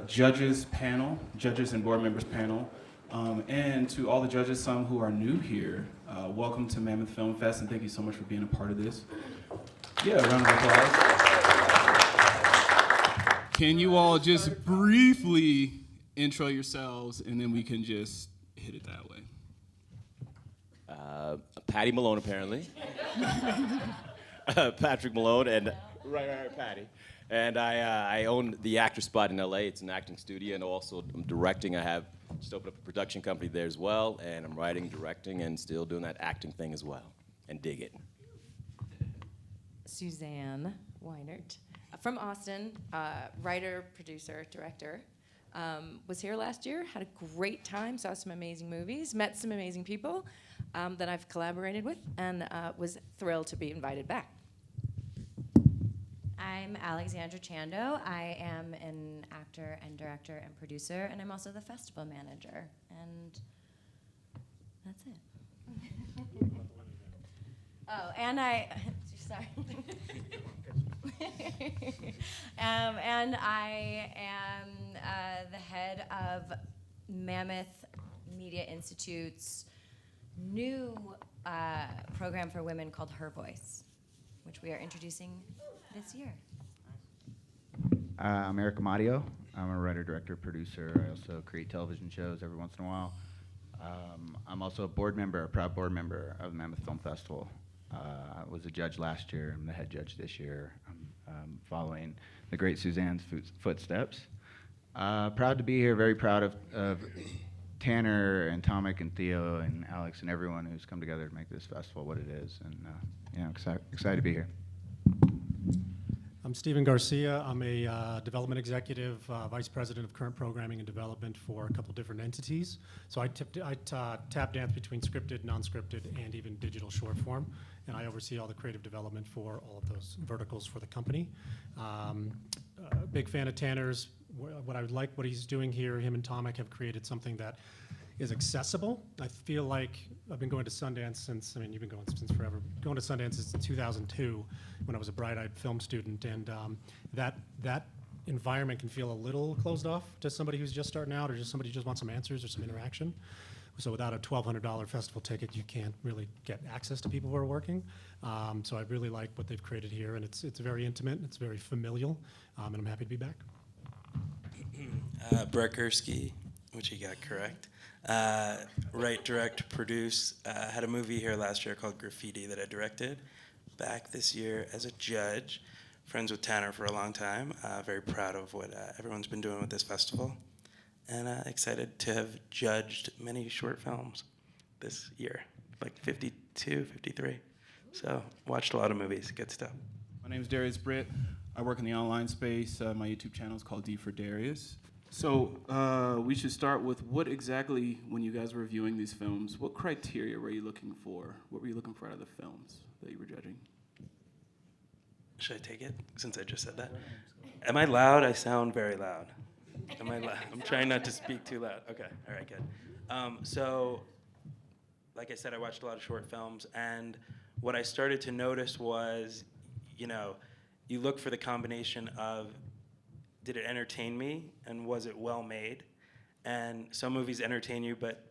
judges panel, judges and board members panel. And to all the judges, some who are new here, welcome to Mammoth Film Fest, and thank you so much for being a part of this. Yeah, a round of applause. Can you all just briefly intro yourselves, and then we can just hit it that way. Patti Malone, apparently. Patrick Malone, and right, Patti. And I own the actor spot in LA. It's an acting studio, and also I'm directing. I have just opened up a production company there as well, and I'm writing, directing, and still doing that acting thing as well, and dig it. Suzanne Weinert from Austin, writer, producer, director. Was here last year, had a great time, saw some amazing movies, met some amazing people that I've collaborated with, and was thrilled to be invited back. I'm Alexandra Chando. I am an actor and director and producer, and I'm also the festival manager. And that's it. Oh, and sorry. And I am the head of Mammoth Media Institute's new program for women called Her Voice, which we are introducing this year. I'm Eric Maggio. I'm a writer, director, producer. I also create television shows every once in a while. I'm also a board member, a proud board member of the Mammoth Film Festival. I was a judge last year. I'm the head judge this year. I'm following the great Suzanne's footsteps. Proud to be here. Very proud of Tanner and Tomic and Theo and Alex and everyone who's come together to make this festival what it is. And excited to be here. I'm Stephen Garcia. I'm a development executive, vice president of current programming and development for a couple different entities. So I tap dance between scripted, non-scripted, and even digital short form. And I oversee all the creative development for all of those verticals for the company. Big fan of Tanner's. What he's doing here, him and Tomic have created something that is accessible. I feel like I've been going to Sundance since, you've been going since forever. Going to Sundance since 2002 when I was a bright-eyed film student, and that environment can feel a little closed off to somebody who's just starting out or just somebody who just wants some answers or some interaction. So without a $1,200 festival ticket, you can't really get access to people who are working. So I really like what they've created here, and it's very intimate, it's very familial, and I'm happy to be back. Brett Kirksey, which he got correct. Write, direct, produce. Had a movie here last year called Graffiti that I directed. Back this year as a judge. Friends with Tanner for a long time. Very proud of what everyone's been doing with this festival. And excited to have judged many short films this year. Like 52, 53. So watched a lot of movies. Good stuff. My name is Darius Britt. I work in the online space. My YouTube channel is called D for Darius. So we should start with what exactly, when you guys were reviewing these films, what criteria were you looking for? What were you looking for out of the films that you were judging? Should I take it, since I just said that? Am I loud? I sound very loud. Am I loud? I'm trying not to speak too loud. Okay, all right, good. So, like I said, I watched a lot of short films, and what I started to notice was, you look for the combination of, did it entertain me, and was it well made? And some movies entertain you, but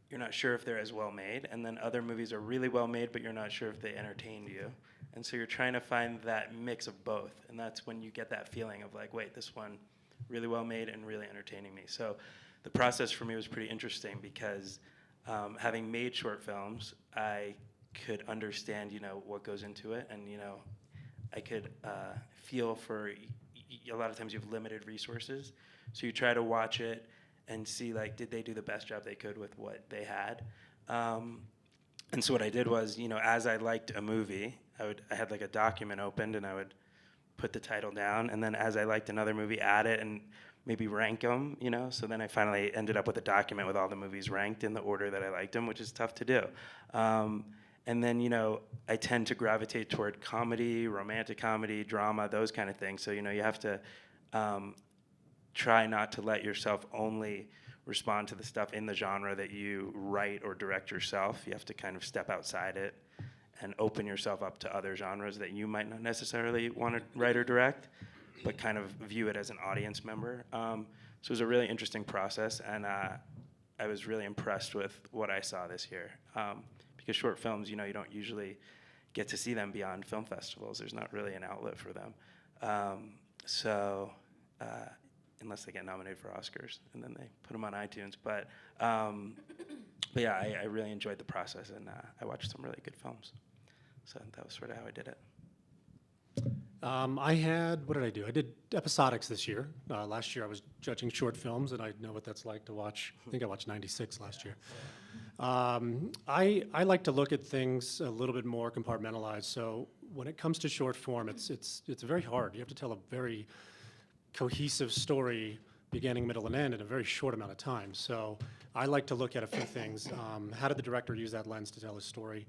you're not sure if they're as well made. And then other movies are really well made, but you're not sure if they entertained you. And so you're trying to find that mix of both. And that's when you get that feeling of like, wait, this one really well made and really entertaining me. So the process for me was pretty interesting because having made short films, I could understand, what goes into it. And, I could feel for, a lot of times you have limited resources. So you try to watch it and see, like, did they do the best job they could with what they had? And so what I did was, as I liked a movie, I had like a document opened and I would put the title down, and then as I liked another movie, add it and maybe rank them, So then I finally ended up with a document with all the movies ranked in the order that I liked them, which is tough to do. And then, I tend to gravitate toward comedy, romantic comedy, drama, those kind of things. So, you have to try not to let yourself only respond to the stuff in the genre that you write or direct yourself. You have to kind of step outside it and open yourself up to other genres that you might not necessarily want to write or direct. but kind of view it as an audience member. So it was a really interesting process, and I was really impressed with what I saw this year. Because short films, you don't usually get to see them beyond film festivals. There's not really an outlet for them. Unless they get nominated for Oscars, and then they put them on iTunes. But yeah, I really enjoyed the process, and I watched some really good films. So that was sort of how I did it. What did I do? I did episodics this year. Last year I was judging short films, and I know what that's like to watch. I think I watched 96 last year. I like to look at things a little bit more compartmentalized. So when it comes to short form, it's very hard. You have to tell a very cohesive story, beginning, middle, and end in a very short amount of time. So I like to look at a few things. How did the director use that lens to tell his story?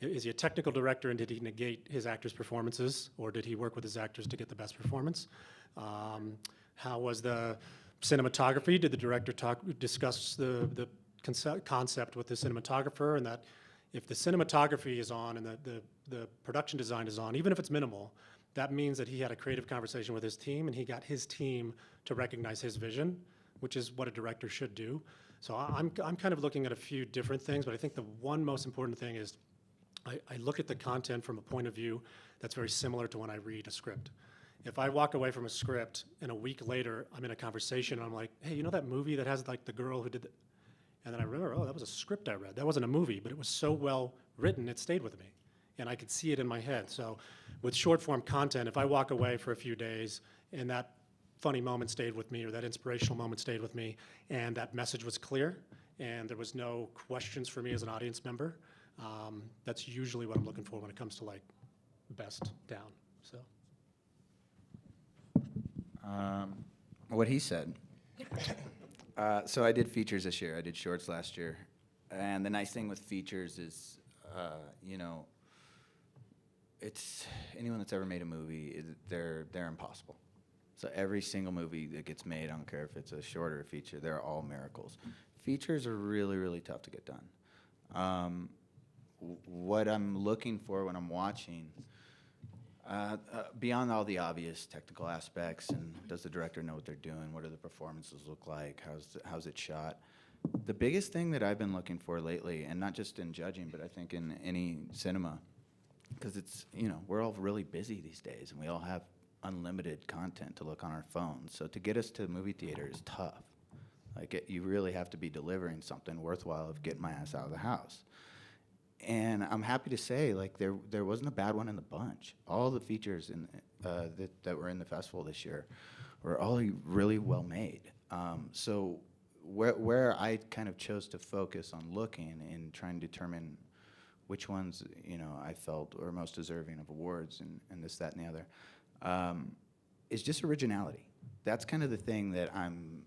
Is he a technical director, and did he negate his actors' performances, or did he work with his actors to get the best performance? How was the cinematography? Did the director discuss the concept with the cinematographer, and that if the cinematography is on and the production design is on, even if it's minimal, that means that he had a creative conversation with his team, and he got his team to recognize his vision, which is what a director should do. So I'm kind of looking at a few different things, but I think the one most important thing is I look at the content from a point of view that's very similar to when I read a script. If I walk away from a script and a week later I'm in a conversation and I'm like, hey, you know that movie that has like the girl who did and then I remember, oh, that was a script I read. That wasn't a movie, but it was so well written, it stayed with me. And I could see it in my head. So with short form content, if I walk away for a few days and that funny moment stayed with me or that inspirational moment stayed with me and that message was clear and there was no questions for me as an audience member, that's usually what I'm looking for when it comes to like best down. So what he said. So I did features this year. I did shorts last year. And the nice thing with features is, it's anyone that's ever made a movie, they're impossible. So every single movie that gets made, I don't care if it's a short or a feature, they're all miracles. Features are really, really tough to get done. What I'm looking for when I'm watching, beyond all the obvious technical aspects, and does the director know what they're doing? What do the performances look like? How's it shot? The biggest thing that I've been looking for lately, and not just in judging, but I think in any cinema, because it's, we're all really busy these days, and we all have unlimited content to look on our phones. So to get us to the movie theater is tough. Like, you really have to be delivering something worthwhile of getting my ass out of the house. And I'm happy to say, like, there wasn't a bad one in the bunch. All the features that were in the festival this year were all really well made. So where I kind of chose to focus on looking and trying to determine which ones, I felt were most deserving of awards and this, that, and the other, is just originality. That's kind of the thing that I'm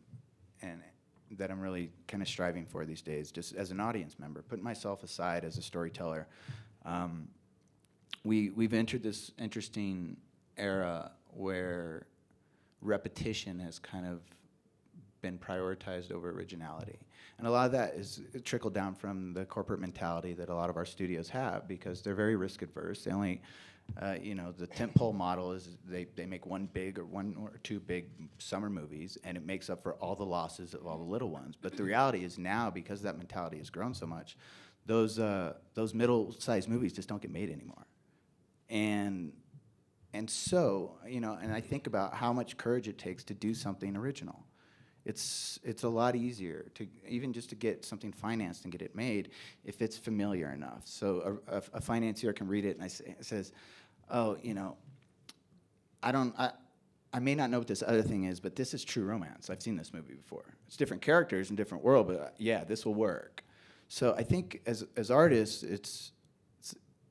really kind of striving for these days, just as an audience member, putting myself aside as a storyteller. We've entered this interesting era where repetition has kind of been prioritized over originality. And a lot of that is trickled down from the corporate mentality that a lot of our studios have, because they're very risk adverse. They only, the tentpole model is they make one or two big summer movies, and it makes up for all the losses of all the little ones. But the reality is now, because that mentality has grown so much, those middle-sized movies just don't get made anymore. And so, and I think about how much courage it takes to do something original. It's a lot easier to even just to get something financed and get it made if it's familiar enough. So a financier can read it and says, oh, I may not know what this other thing is, but this is true romance. I've seen this movie before. It's different characters and different world, but yeah, this will work. So I think as artists,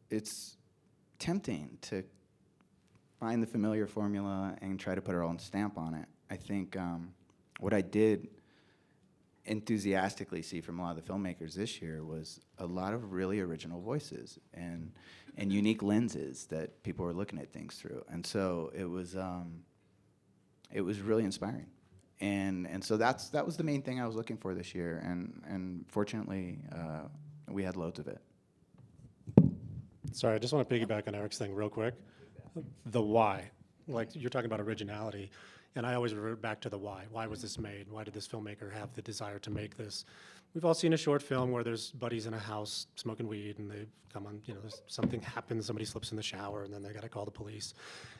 it's tempting to find the familiar formula and try to put our own stamp on it. I think what I did enthusiastically see from a lot of the filmmakers this year was a lot of really original voices and unique lenses that people were looking at things through. And so it was really inspiring. And so that was the main thing I was looking for this year. And fortunately, we had loads of it. sorry, I just want to piggyback on Eric's thing real quick. The why. like you're talking about originality, and I always revert back to the why. Why was this made? Why did this filmmaker have the desire to make this? We've all seen a short film where there's buddies in a house smoking weed, and they come on, something happens, somebody slips in the shower, and then they got to call the police.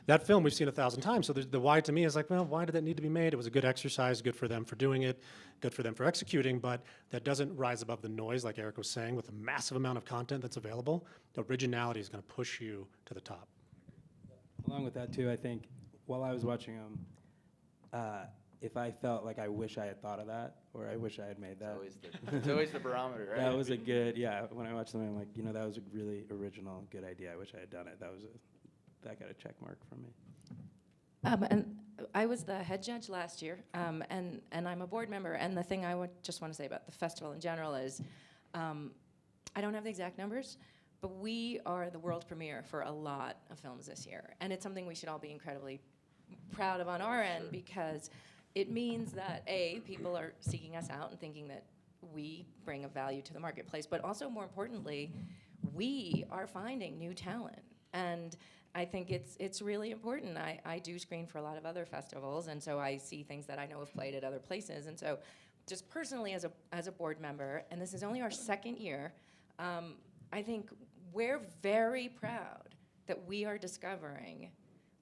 That film we've seen 1,000 times, so the why to me is like, well, why did that need to be made? It was a good exercise, good for them for doing it, good for them for executing, but that doesn't rise above the noise, like Eric was saying, with the massive amount of content that's available. The originality is going to push you to the top. Along with that, too, I think while I was watching them, if I felt like I wish I had thought of that, or I wish I had made that. It's always the barometer, right? That was a good, when I watched them, I'm like, that was a really original, good idea. I wish I had done it. That got a check mark from me. And I was the head judge last year, and I'm a board member. And the thing I just want to say about the festival in general is, I don't have the exact numbers, but we are the world premiere for a lot of films this year. And it's something we should all be incredibly proud of on our end, because it means that, A, people are seeking us out and thinking that we bring a value to the marketplace, but also, more importantly, we are finding new talent. And I think it's really important. I do screen for a lot of other festivals, and so I see things that I know have played at other places. And so just personally as a board member, and this is only our second year, I think we're very proud that we are discovering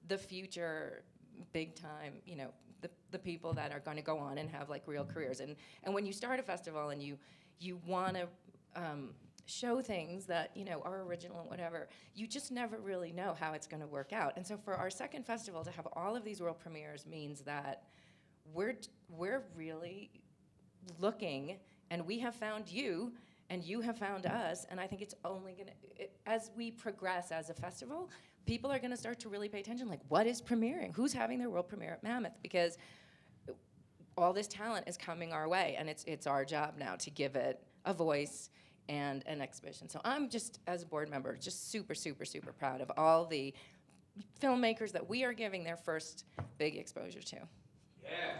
the future big time, the people that are going to go on and have like real careers. And when you start a festival and you want to show things that are original and whatever, you just never really know how it's going to work out. And so for our second festival to have all of these world premieres means that we're really looking, and we have found you, and you have found us, and I think it's only going to, as we progress as a festival, people are going to start to really pay attention, like, what is premiering? Who's having their world premiere at Mammoth? Because all this talent is coming our way, and it's our job now to give it a voice and an exhibition. So I'm just, as a board member, just super, super, super proud of all the filmmakers that we are giving their first big exposure to. Yeah.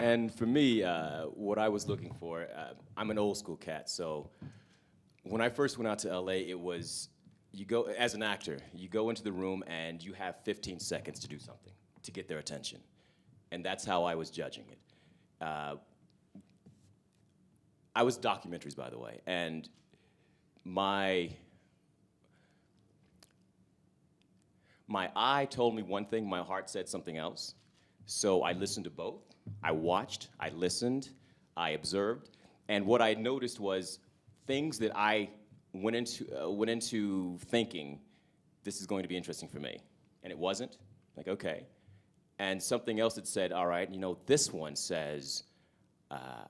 And for me, what I was looking for, I'm an old school cat, so when I first went out to LA, it was, you go, as an actor, you go into the room and you have 15 seconds to do something, to get their attention. And that's how I was judging it. I was documentaries, by the way, and my eye told me one thing, my heart said something else. So I listened to both. I watched, I listened, I observed, and what I noticed was things that I went into thinking, this is going to be interesting for me, and it wasn't. Like, okay. And something else that said, all right, this one says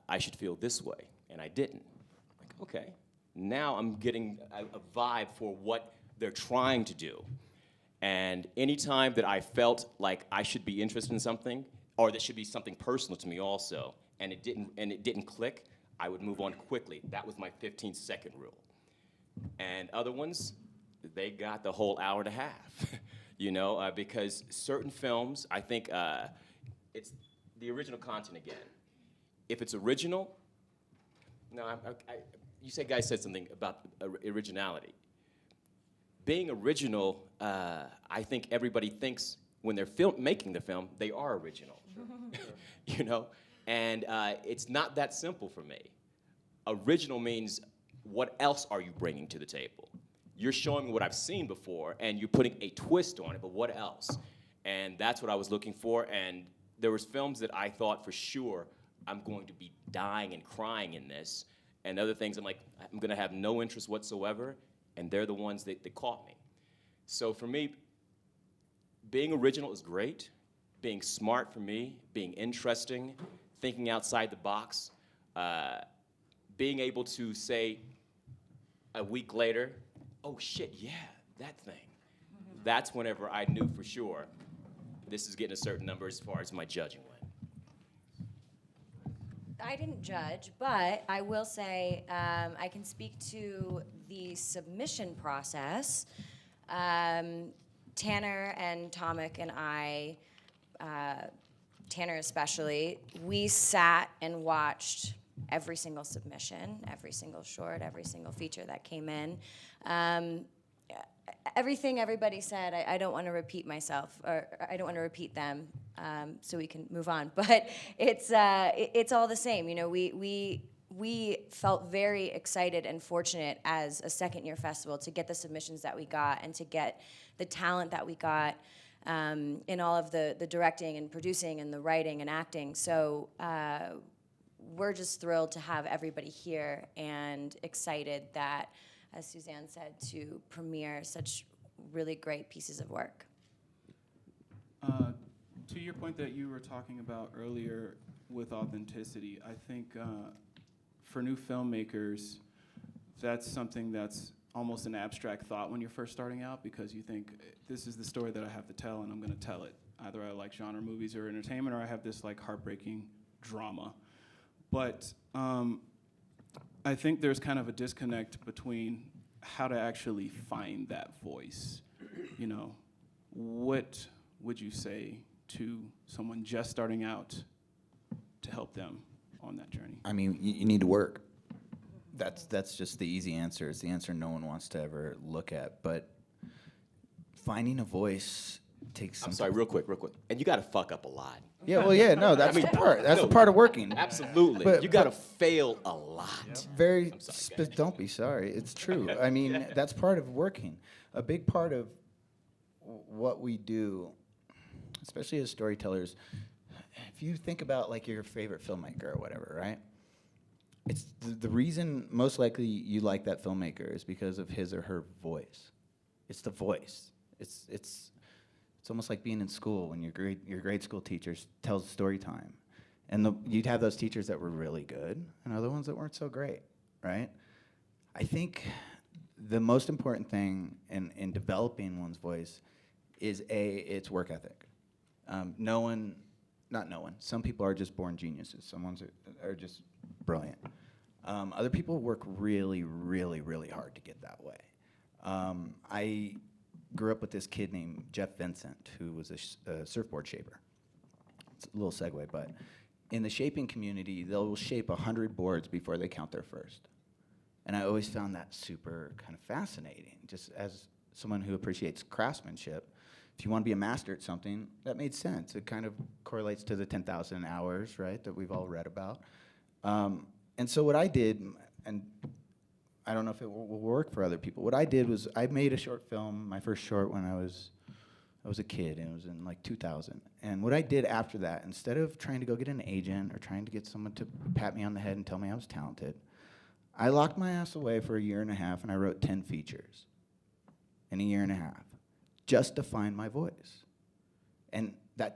I should feel this way, and I didn't. Like, okay. Now I'm getting a vibe for what they're trying to do. And anytime that I felt like I should be interested in something, or that should be something personal to me also, and it didn't click, I would move on quickly. That was my 15-second rule. And other ones, they got the whole hour and a half, because certain films, I think it's the original content again. If it's original, you guys said something about originality. Being original, I think everybody thinks when they're making the film, they are original, And it's not that simple for me. Original means, what else are you bringing to the table? You're showing me what I've seen before, and you're putting a twist on it, but what else? And that's what I was looking for, and there was films that I thought for sure I'm going to be dying and crying in this, and other things I'm like, I'm gonna have no interest whatsoever, and they're the ones that caught me. So for me, being original is great. Being smart for me, being interesting, thinking outside the box, being able to say a week later, oh shit, yeah, that thing. Mm-hmm. That's whenever I knew for sure this is getting a certain number as far as my judging went. I didn't judge, but I will say I can speak to the submission process. Tanner and Tomic and I, Tanner especially, we sat and watched every single submission, every single short, every single feature that came in. everything everybody said, I don't want to repeat myself, or I don't want to repeat them, so we can move on. But it's all the same. You know, we felt very excited and fortunate as a second-year festival to get the submissions that we got and to get the talent that we got in all of the directing and producing and the writing and acting. So we're just thrilled to have everybody here and excited that, as Suzanne said, to premiere such really great pieces of work. To your point that you were talking about earlier with authenticity, I think for new filmmakers, that's something that's almost an abstract thought when you're first starting out, because you think, this is the story that I have to tell and I'm going to tell it. Either I like genre movies or entertainment, or I have this like heartbreaking drama. But I think there's kind of a disconnect between how to actually find that voice. You know, what would you say to someone just starting out to help them on that journey? I mean, you need to work. That's just the easy answer. It's the answer no one wants to ever look at. But finding a voice takes some I'm sorry, real quick. And you got to fuck up a lot. Yeah, well, yeah, no, that's the part. That's the part of working. Absolutely. But- you got to fail a lot. Very, I'm sorry, guys. don't be sorry. It's true. I mean, that's part of working. A big part of what we do, especially as storytellers, if you think about like your favorite filmmaker or whatever, right? It's the reason most likely you like that filmmaker is because of his or her voice. It's the voice. It's almost like being in school when your grade school teacher tells story time. And you'd have those teachers that were really good and other ones that weren't so great, right? I think the most important thing in developing one's voice is it's work ethic. Some people are just born geniuses. Some ones are just brilliant. Other people work really, really, really hard to get that way. I grew up with this kid named Jeff Vincent, who was a surfboard shaper. It's a little segue, but in the shaping community, they'll shape 100 boards before they count their first. And I always found that super kind of fascinating, just as someone who appreciates craftsmanship. If you want to be a master at something, that made sense. It kind of correlates to the 10,000 hours, right, that we've all read about. And so what I did, and I don't know if it will work for other people, what I did was I made a short film, my first short when I was a kid, and it was in like 2000. And what I did after that, instead of trying to go get an agent or trying to get someone to pat me on the head and tell me I was talented, I locked my ass away for a year and a half and I wrote 10 features in a year and a half, just to find my voice. And the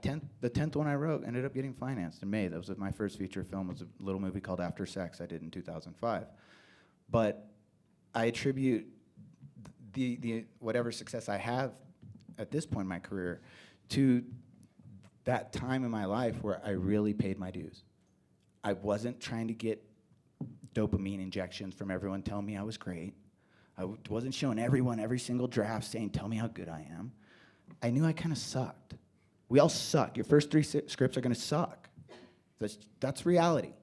10th one I wrote ended up getting financed in May. That was my first feature film. It was a little movie called After Sex I did in 2005. But I attribute the whatever success I have at this point in my career to that time in my life where I really paid my dues. I wasn't trying to get dopamine injections from everyone telling me I was great. I wasn't showing everyone every single draft saying, tell me how good I am. I knew I kind of sucked. We all suck. Your first 3 scripts are going to suck. That's reality.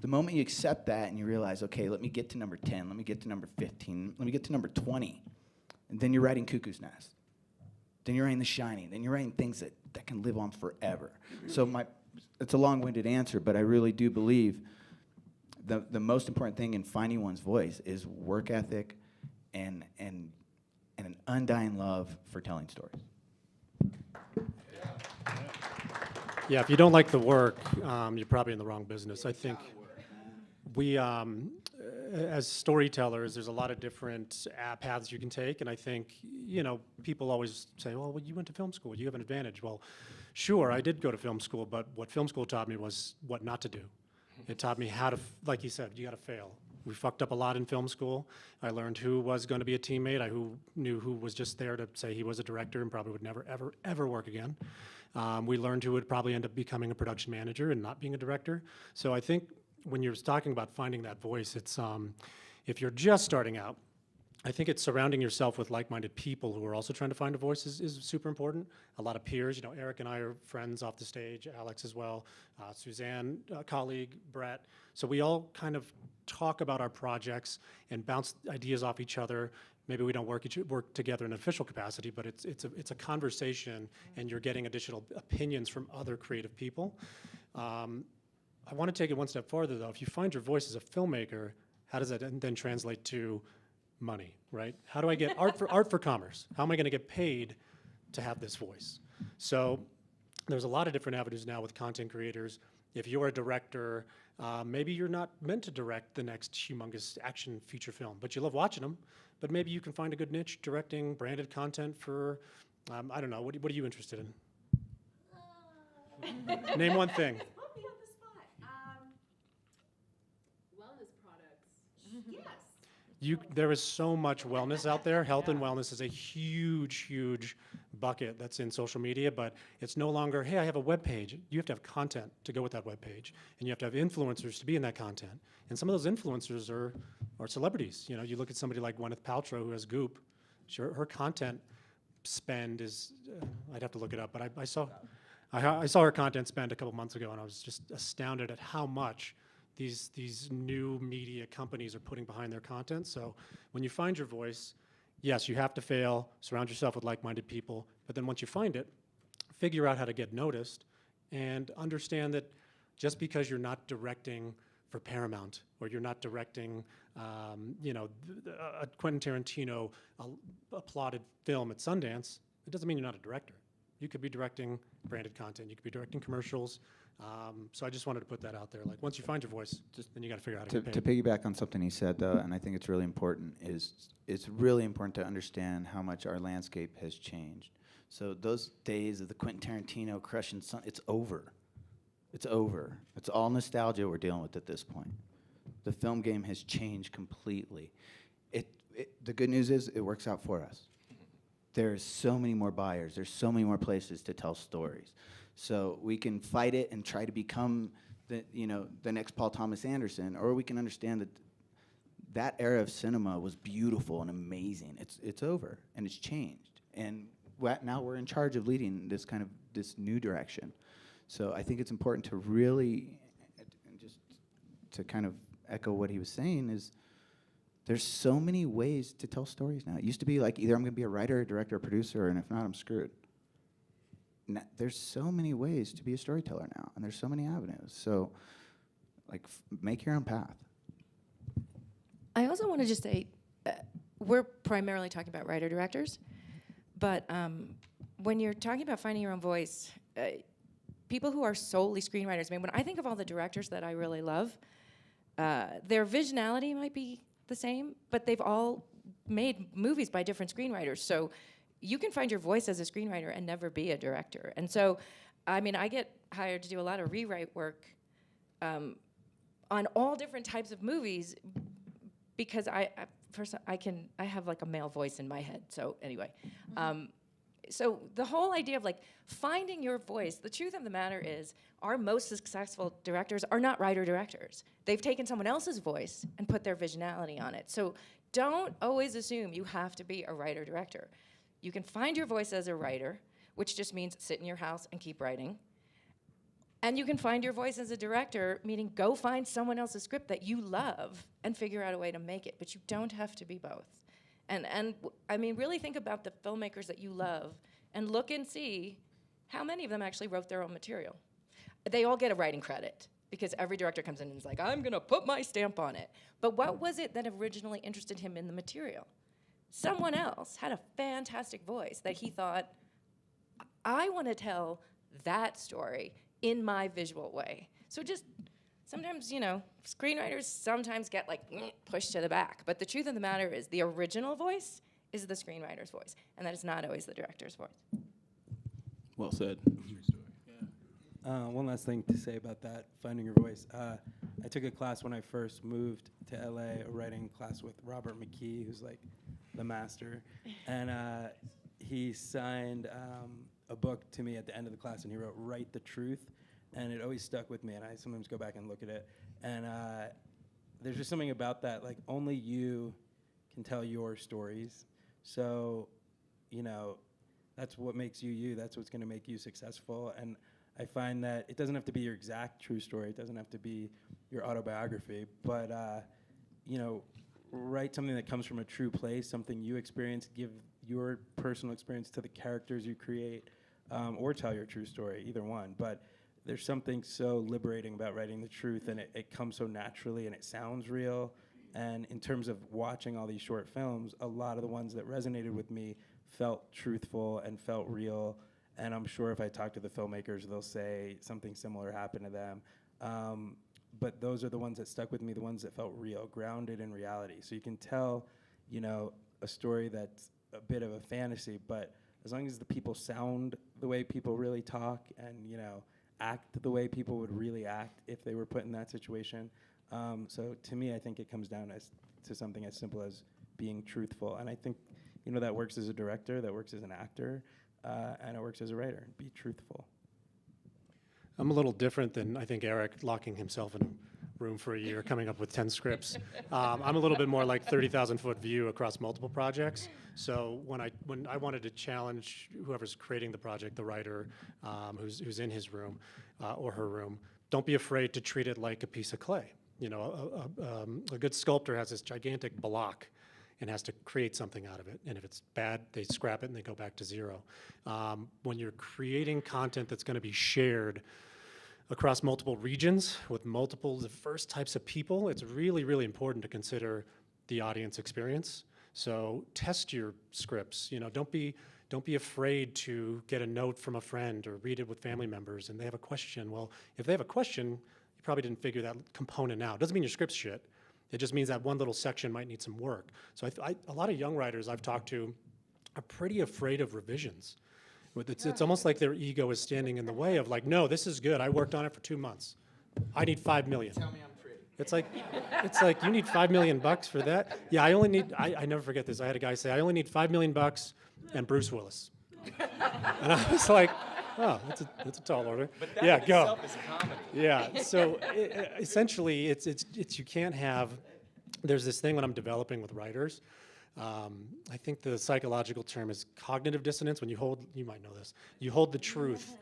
The moment you accept that and you realize, okay, let me get to number 10, let me get to number 15, let me get to number 20, and then you're writing Cuckoo's Nest. Then you're writing The Shining. Then you're writing things that can live on forever. So it's a long-winded answer, but I really do believe the most important thing in finding one's voice is work ethic and an undying love for telling stories. Yeah, if you don't like the work, you're probably in the wrong business. I think we, as storytellers, there's a lot of different paths you can take, and I think, people always say, well, you went to film school, you have an advantage. Well, sure, I did go to film school, but what film school taught me was what not to do. It taught me how to, like you said, you got to fail. We fucked up a lot in film school. I learned who was going to be a teammate. I knew who was just there to say he was a director and probably would never, ever, ever work again. We learned who would probably end up becoming a production manager and not being a director. So I think when you're talking about finding that voice, it's if you're just starting out, I think it's surrounding yourself with like-minded people who are also trying to find a voice is super important. A lot of peers, Eric and I are friends off the stage, Alex as well, Suzanne, colleague, Brett. So we all kind of talk about our projects and bounce ideas off each other. Maybe we don't work together in an official capacity, but it's a conversation, and you're getting additional opinions from other creative people. I want to take it one step farther, though. If you find your voice as a filmmaker, how does that then translate to money, right? How do I get art for commerce? How am I going to get paid to have this voice? So there's a lot of different avenues now with content creators. If you're a director, maybe you're not meant to direct the next humongous action feature film, but you love watching them. But maybe you can find a good niche directing branded content for, I don't know, what are you interested in? Name one thing. Put me on the spot. Wellness products. Yes. There is so much wellness out there. Health and wellness is a huge, huge bucket that's in social media, but it's no longer, hey, I have a web page. You have to have content to go with that web page, and you have to have influencers to be in that content. And some of those influencers are celebrities. You look at somebody like Gwyneth Paltrow, who has Goop. Her content spend is, I'd have to look it up, but I saw her content spend a couple months ago, and I was just astounded at how much these new media companies are putting behind their content. So when you find your voice, yes, you have to fail, surround yourself with like-minded people, but then once you find it, figure out how to get noticed and understand that just because you're not directing for Paramount or you're not directing, a Quentin Tarantino applauded film at Sundance, it doesn't mean you're not a director. You could be directing branded content. You could be directing commercials. So I just wanted to put that out there. Like, once you find your voice, then you got to figure out how to get To paid. piggyback on something he said, though, and I think it's really important, is it's really important to understand how much our landscape has changed. So those days of the Quentin Tarantino crushing sun, it's over. It's over. It's all nostalgia we're dealing with at this point. The film game has changed completely. The good news is it works out for us. There's so many more buyers. There's so many more places to tell stories. So we can fight it and try to become the next Paul Thomas Anderson, or we can understand that era of cinema was beautiful and amazing. It's over and it's changed, and now we're in charge of leading this new direction. So I think it's important to really, just to kind of echo what he was saying, is there's so many ways to tell stories now. It used to be like either I'm going to be a writer, a director, a producer, and if not, I'm screwed. There's so many ways to be a storyteller now, and there's so many avenues. So, make your own path. I also want to just say, we're primarily talking about writer-directors, but when you're talking about finding your own voice, people who are solely screenwriters, when I think of all the directors that I really love, their visionality might be the same, but they've all made movies by different screenwriters. So you can find your voice as a screenwriter and never be a director. And so, I get hired to do a lot of rewrite work on all different types of movies because I have like a male voice in my head. So anyway, so the whole idea of finding your voice, the truth of the matter is our most successful directors are not writer-directors. They've taken someone else's voice and put their visionality on it. So don't always assume you have to be a writer-director. You can find your voice as a writer, which just means sit in your house and keep writing. And you can find your voice as a director, meaning go find someone else's script that you love and figure out a way to make it. But you don't have to be both. And really think about the filmmakers that you love and look and see how many of them actually wrote their own material. They all get a writing credit because every director comes in and is like, I'm going to put my stamp on it. But what was it that originally interested him in the material? Someone else had a fantastic voice that he thought, I want to tell that story in my visual way. So just sometimes, screenwriters sometimes get pushed to the back. But the truth of the matter is the original voice is the screenwriter's voice. And that is not always the director's voice. Well said. One last thing to say about that, finding your voice. I took a class when I first moved to LA, a writing class with Robert McKee, who's the master. And he signed a book to me at the end of the class, and he wrote, "Write the Truth." And it always stuck with me, and I sometimes go back and look at it. And there's just something about that, only you can tell your stories. So, you know, that's what makes you you. That's what's going to make you successful. And I find that it doesn't have to be your exact true story. It doesn't have to be your autobiography. But, you know, write something that comes from a true place, something you experienced, give your personal experience to the characters you create, or tell your true story, either one. But there's something so liberating about writing the truth, and it comes so naturally, and it sounds real. And in terms of watching all these short films, a lot of the ones that resonated with me felt truthful and felt real. And I'm sure if I talk to the filmmakers, they'll say something similar happened to them. But those are the ones that stuck with me, the ones that felt real, grounded in reality. So you can tell, you know, a story that's a bit of a fantasy, but as long as the people sound the way people really talk and, you know, act the way people would really act if they were put in that situation. So to me, I think it comes down to something as simple as being truthful. And I think, you know, that works as a director, that works as an actor, and it works as a writer. Be truthful. I'm a little different than, I think, Eric, locking himself in a room for a year, coming up with 10 scripts. I'm a little bit more like 30,000-foot view across multiple projects. So when I wanted to challenge whoever's creating the project, the writer who's in his room or her room, don't be afraid to treat it like a piece of clay. You know, a good sculptor has this gigantic block and has to create something out of it. And if it's bad, they scrap it and they go back to zero. When you're creating content that's going to be shared across multiple regions with multiple diverse types of people, it's really, really important to consider the audience experience. So test your scripts. You know, don't be afraid to get a note from a friend or read it with family members and they have a question. Well, if they have a question, you probably didn't figure that component out. Doesn't mean your script's shit. It just means that one little section might need some work. So a lot of young writers I've talked to are pretty afraid of revisions. It's almost like their ego is standing in the way of like, no, this is good. I worked on it for 2 months. I need $5 million. Tell me I'm pretty. It's like you need $5 million for that? Yeah, I never forget this. I had a guy say, I only need $5 million and Bruce Willis. And I was like, oh, that's a tall order. But that in itself is a comedy. Yeah, so essentially, it's you can't have. There's this thing when I'm developing with writers. I think the psychological term is cognitive dissonance. When you might know this. You hold the truth.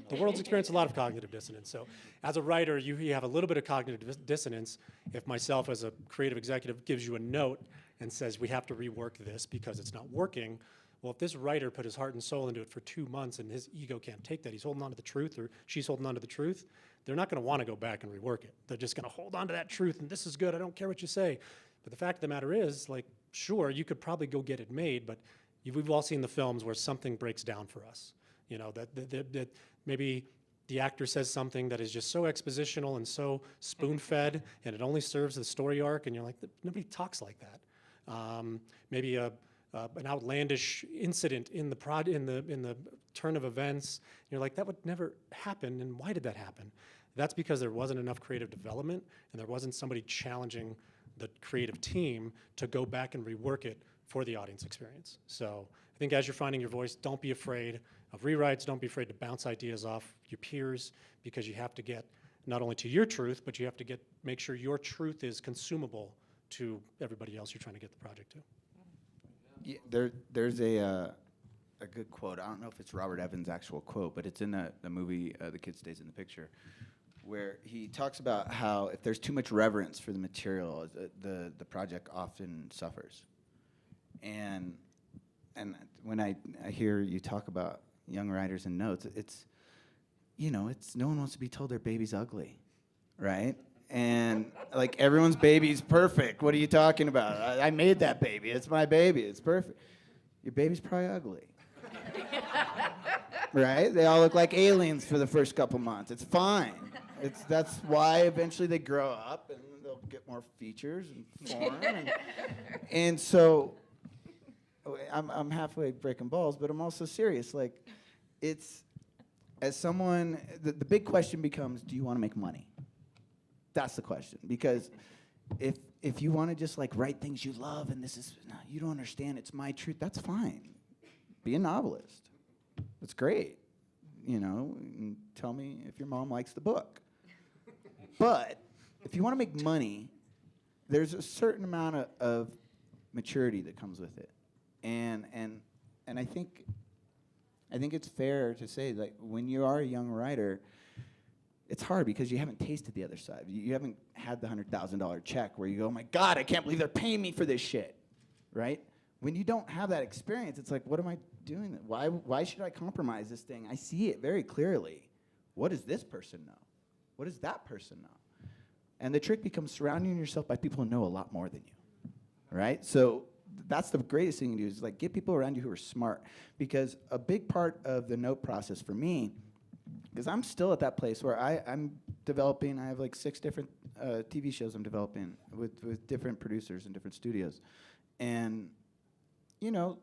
The world's experienced a lot of cognitive dissonance. So as a writer, you have a little bit of cognitive dissonance if myself as a creative executive gives you a note and says, we have to rework this because it's not working. Well, if this writer put his heart and soul into it for 2 months and his ego can't take that, he's holding on to the truth or she's holding on to the truth, they're not going to want to go back and rework it. They're just going to hold on to that truth and this is good, I don't care what you say. But the fact of the matter is, like, sure, you could probably go get it made, but we've all seen the films where something breaks down for us. You know, that maybe the actor says something that is just so expositional and so spoon-fed and it only serves the story arc and you're like, nobody talks like that. Maybe an outlandish incident in the turn of events. You're like, that would never happen, and why did that happen? That's because there wasn't enough creative development, and there wasn't somebody challenging the creative team to go back and rework it for the audience experience. So I think as you're finding your voice, don't be afraid of rewrites. Don't be afraid to bounce ideas off your peers, because you have to get not only to your truth, but you have to make sure your truth is consumable to everybody else you're trying to get the project to. Yeah, there's a good quote. I don't know if it's Robert Evans' actual quote, but it's in the movie The Kid Stays in the Picture, where he talks about how if there's too much reverence for the material, the project often suffers. And when I hear you talk about young writers and notes, it's no one wants to be told their baby's ugly, right? And like everyone's baby's perfect. What are you talking about? I made that baby. It's my baby. It's perfect. Your baby's probably ugly. Right? They all look like aliens for the first couple months. It's fine. That's why eventually they grow up and they'll get more features and form. And so I'm halfway breaking balls, but I'm also serious. Like, it's, as someone, the big question becomes, do you want to make money? That's the question, because if you want to just like write things you love and you don't understand, it's my truth, that's fine. Be a novelist. That's great. You know, and tell me if your mom likes the book. But if you want to make money, there's a certain amount of maturity that comes with it, and I think it's fair to say, like, when you are a young writer, it's hard because you haven't tasted the other side. You haven't had the $100,000 check where you go, oh my God, I can't believe they're paying me for this shit, right? When you don't have that experience, it's like, what am I doing? Why should I compromise this thing? I see it very clearly. What does this person know? What does that person know? And the trick becomes surrounding yourself by people who know a lot more than you, right? So that's the greatest thing to do is, like, get people around you who are smart. Because a big part of the note process for me, because I'm still at that place where I'm developing, I have like 6 different TV shows I'm developing with different producers and different studios. And, you know,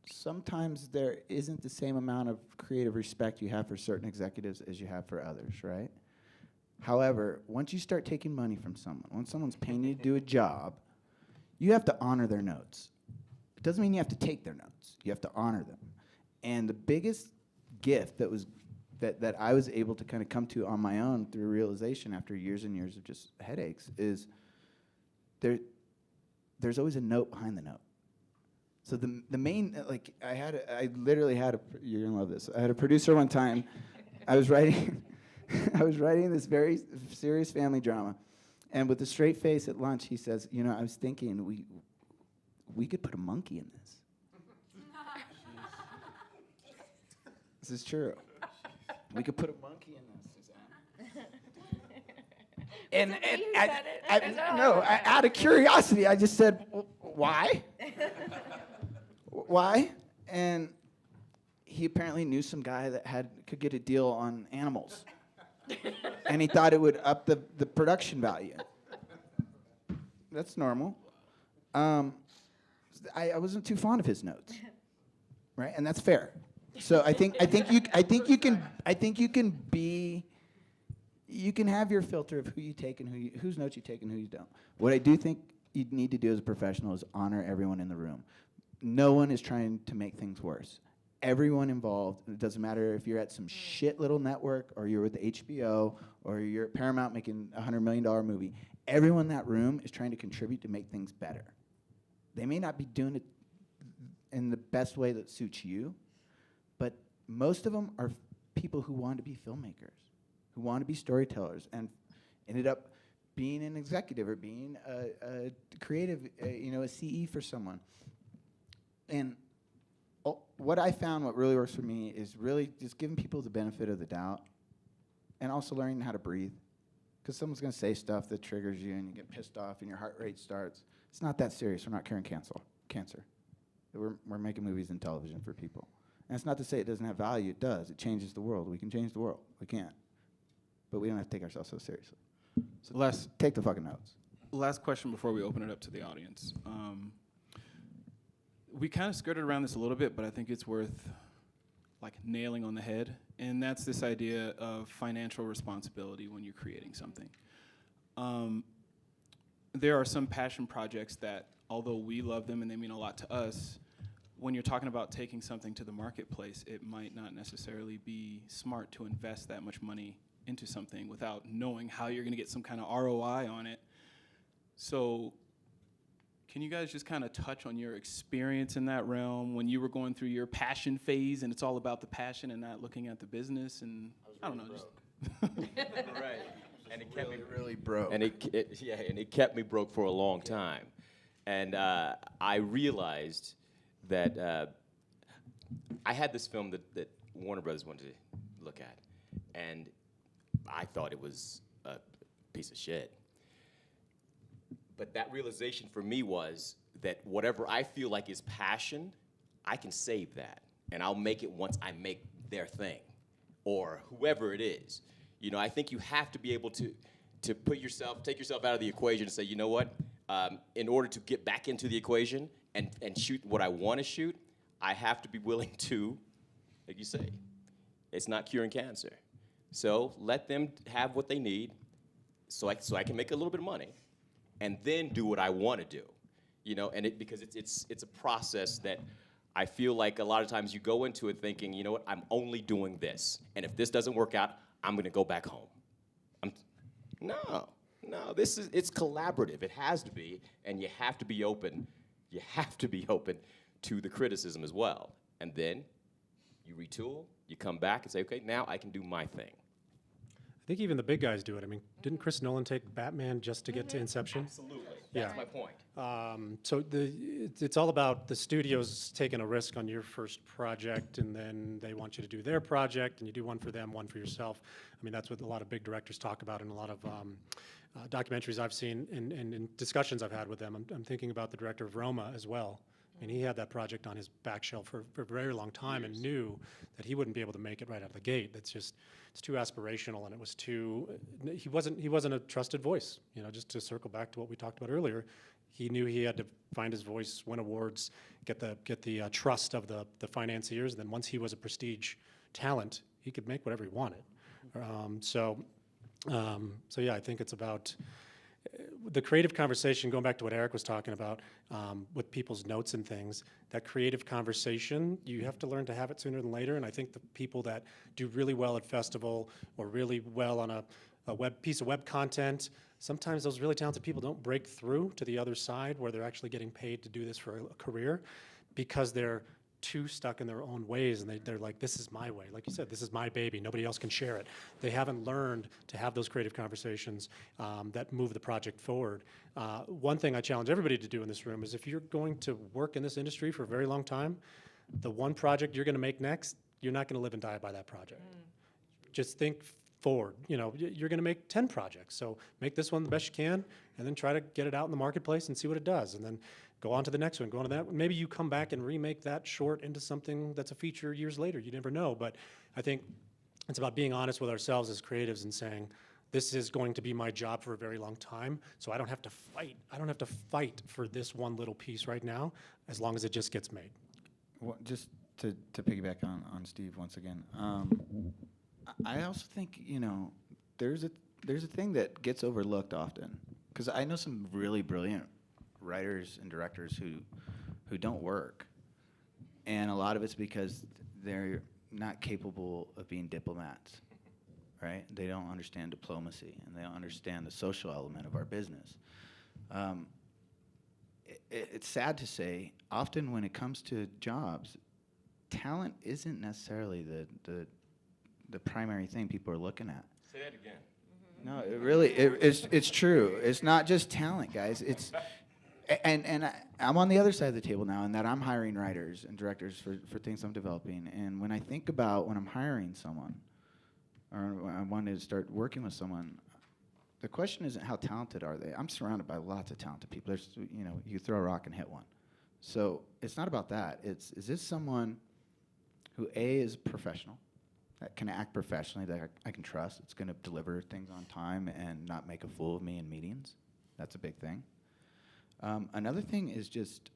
sometimes there isn't the same amount of creative respect you have for certain executives as you have for others, right? However, once you start taking money from someone, when someone's paying you to do a job, you have to honor their notes. It doesn't mean you have to take their notes. You have to honor them. And the biggest gift that I was able to kind of come to on my own through realization after years and years of just headaches is there's always a note behind the note. So the main, like, I literally had you're gonna love this. I had a producer one time. I was writing this very serious family drama, and with a straight face at lunch, he says, you know, I was thinking we could put a monkey in this. This is true. We could put a monkey in this, Suzanne. And out of curiosity, I just said, why? Why? And he apparently knew some guy that could get a deal on animals. And he thought it would up the production value. That's normal. I wasn't too fond of his notes, right? And that's fair. So I think you can have your filter of who you take and whose notes you take and who you don't. What I do think you need to do as a professional is honor everyone in the room. No one is trying to make things worse. Everyone involved, it doesn't matter if you're at some shit little network or you're with HBO or you're at Paramount making a $100 million movie, everyone in that room is trying to contribute to make things better. They may not be doing it in the best way that suits you, but most of them are people who want to be filmmakers, who want to be storytellers, and ended up being an executive or being a creative, a CE for someone. And what I found, what really works for me, is really just giving people the benefit of the doubt, and also learning how to breathe. Because someone's going to say stuff that triggers you, and you get pissed off, and your heart rate starts. It's not that serious. We're not curing cancer. We're making movies and television for people. And it's not to say it doesn't have value. It does. It changes the world. We can change the world. We can't. But we don't have to take ourselves so seriously. So take the fucking notes. Last question before we open it up to the audience. We kind of skirted around this a little bit, but I think it's worth like nailing on the head. And that's this idea of financial responsibility when you're creating something. There are some passion projects that, although we love them and they mean a lot to us, when you're talking about taking something to the marketplace, it might not necessarily be smart to invest that much money into something without knowing how you're going to get some kind of ROI on it. So can you guys just kind of touch on your experience in that realm when you were going through your passion phase and it's all about the passion and not looking at the business? And I don't know. Right. And it kept me really broke. And it kept me broke for a long time. And I realized that I had this film that Warner Brothers wanted to look at, and I thought it was a piece of shit. But that realization for me was that whatever I feel like is passion, I can save that, and I'll make it once I make their thing, or whoever it is. You know, I think you have to be able to take yourself out of the equation and say, you know what, in order to get back into the equation and shoot what I want to shoot, I have to be willing to, like you say, it's not curing cancer. So let them have what they need so I can make a little bit of money and then do what I want to do. You know, and because it's a process that I feel like a lot of times you go into it thinking, you know what, I'm only doing this. And if this doesn't work out, I'm going to go back home. No. No, it's collaborative. It has to be, and you have to be open. You have to be open to the criticism as well. And then you retool, you come back and say, okay, now I can do my thing. I think even the big guys do it. I mean, didn't Chris Nolan take Batman just to get to Inception? Absolutely. That's my point. So it's all about the studios taking a risk on your first project, and then they want you to do their project, and you do one for them, one for yourself. I mean, that's what a lot of big directors talk about in a lot of documentaries I've seen and in discussions I've had with them. I'm thinking about the director of Roma as well. I mean, he had that project on his back shelf for a very long time and knew that he wouldn't be able to make it right out of the gate. It's too aspirational, and it was he wasn't a trusted voice. You know, just to circle back to what we talked about earlier, he knew he had to find his voice, win awards, get the trust of the financiers. Then once he was a prestige talent, he could make whatever he wanted. So yeah, I think it's about the creative conversation, going back to what Eric was talking about, with people's notes and things. That creative conversation, you have to learn to have it sooner than later. And I think the people that do really well at festival or really well on a piece of web content, sometimes those really talented people don't break through to the other side where they're actually getting paid to do this for a career, because they're too stuck in their own ways, and they're like, this is my way. Like you said, this is my baby. Nobody else can share it. They haven't learned to have those creative conversations that move the project forward. One thing I challenge everybody to do in this room is, if you're going to work in this industry for a very long time, the one project you're going to make next, you're not going to live and die by that project. Just think forward. You know, you're going to make 10 projects, so make this one the best you can, and then try to get it out in the marketplace and see what it does, and then go on to the next one, go on to that one. Maybe you come back and remake that short into something that's a feature years later. You never know. But I think it's about being honest with ourselves as creatives and saying, this is going to be my job for a very long time, so I don't have to fight. I don't have to fight for this one little piece right now, as long as it just gets made. Well, just to piggyback on Steve once again, I also think, you know, there's a thing that gets overlooked often, because I know some really brilliant writers and directors who don't work, and a lot of it's because they're not capable of being diplomats, right? They don't understand diplomacy, and they don't understand the social element of our business. It's sad to say, often when it comes to jobs, talent isn't necessarily the primary thing people are looking at. Say that again. No, it really, it's true. It's not just talent, guys. It's And I'm on the other side of the table now, in that I'm hiring writers and directors for things I'm developing. And when I think about when I'm hiring someone, or I want to start working with someone, the question isn't how talented are they. I'm surrounded by lots of talented people. There's, you know, you throw a rock and hit one. So it's not about that. Is this someone who, A, is professional, that can act professionally, that I can trust, it's going to deliver things on time and not make a fool of me in meetings? That's a big thing. Another thing is just,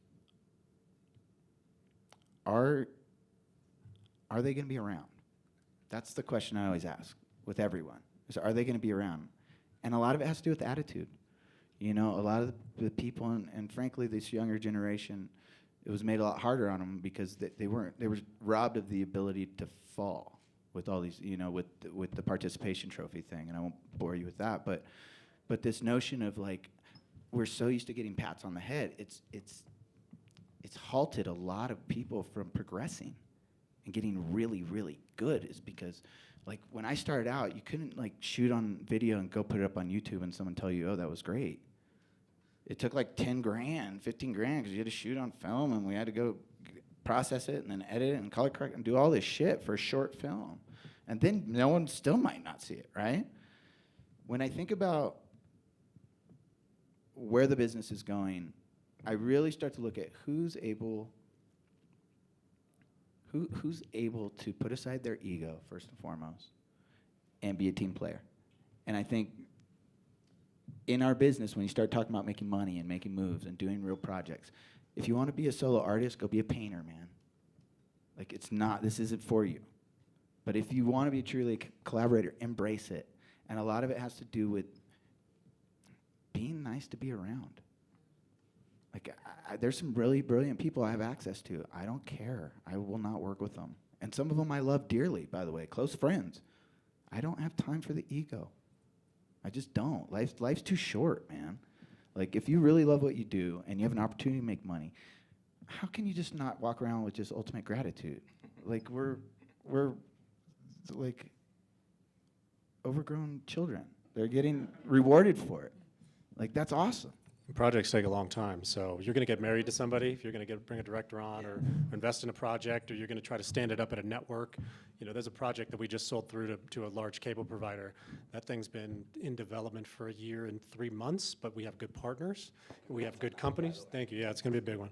are they going to be around? That's the question I always ask with everyone, is, are they going to be around? And a lot of it has to do with attitude. You know, a lot of the people, and frankly, this younger generation, it was made a lot harder on them because they were robbed of the ability to fall with all these, you know, with the participation trophy thing, and I won't bore you with that, but this notion of, like, we're so used to getting pats on the head, it's halted a lot of people from progressing and getting really, really good, is because, like, when I started out, you couldn't, like, shoot on video and go put it up on YouTube and someone tell you, oh, that was great. It took like 10 grand, 15 grand, because you had to shoot on film, and we had to go process it and then edit it and color correct and do all this shit for a short film. And then no one still might not see it, right? When I think about where the business is going, I really start to look at who's able to put aside their ego, first and foremost, and be a team player. And I think in our business, when you start talking about making money and making moves and doing real projects, if you want to be a solo artist, go be a painter, man. Like, this isn't for you. But if you want to be truly a collaborator, embrace it. And a lot of it has to do with being nice to be around. Like, there's some really brilliant people I have access to. I don't care. I will not work with them. And some of them I love dearly, by the way, close friends. I don't have time for the ego. I just don't. Life's too short, man. Like, if you really love what you do and you have an opportunity to make money, how can you just not walk around with just ultimate gratitude? Like, we're like overgrown children. They're getting rewarded for it. Like, that's awesome. Projects take a long time, so you're going to get married to somebody, if you're going to bring a director on, or invest in a project, or you're going to try to stand it up at a network. You know, there's a project that we just sold through to a large cable provider. That thing's been in development for a year and 3 months, but we have good partners. We have good companies. Thank you. Yeah, it's going to be a big one.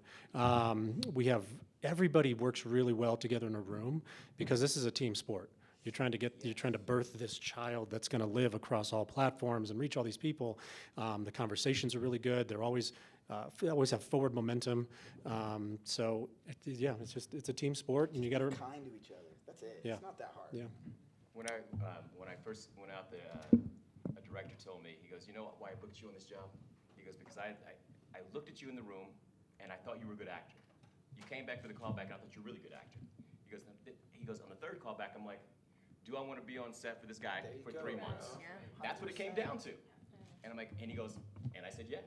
Everybody works really well together in a room because this is a team sport. You're trying to birth this child that's going to live across all platforms and reach all these people. The conversations are really good. They're always have forward momentum. It's a team sport, and you got to Kind to each other. That's it. Yeah. It's not that hard. yeah. When I first went out there, a director told me, he goes, you know why I booked you on this job? He goes, because I looked at you in the room, and I thought you were a good actor. You came back for the callback, and I thought you were a really good actor. He goes, on the third callback, I'm like, do I want to be on set for this guy for 3 months? Yeah. That's what it came down to. And I'm like, and he goes, and I said, yeah.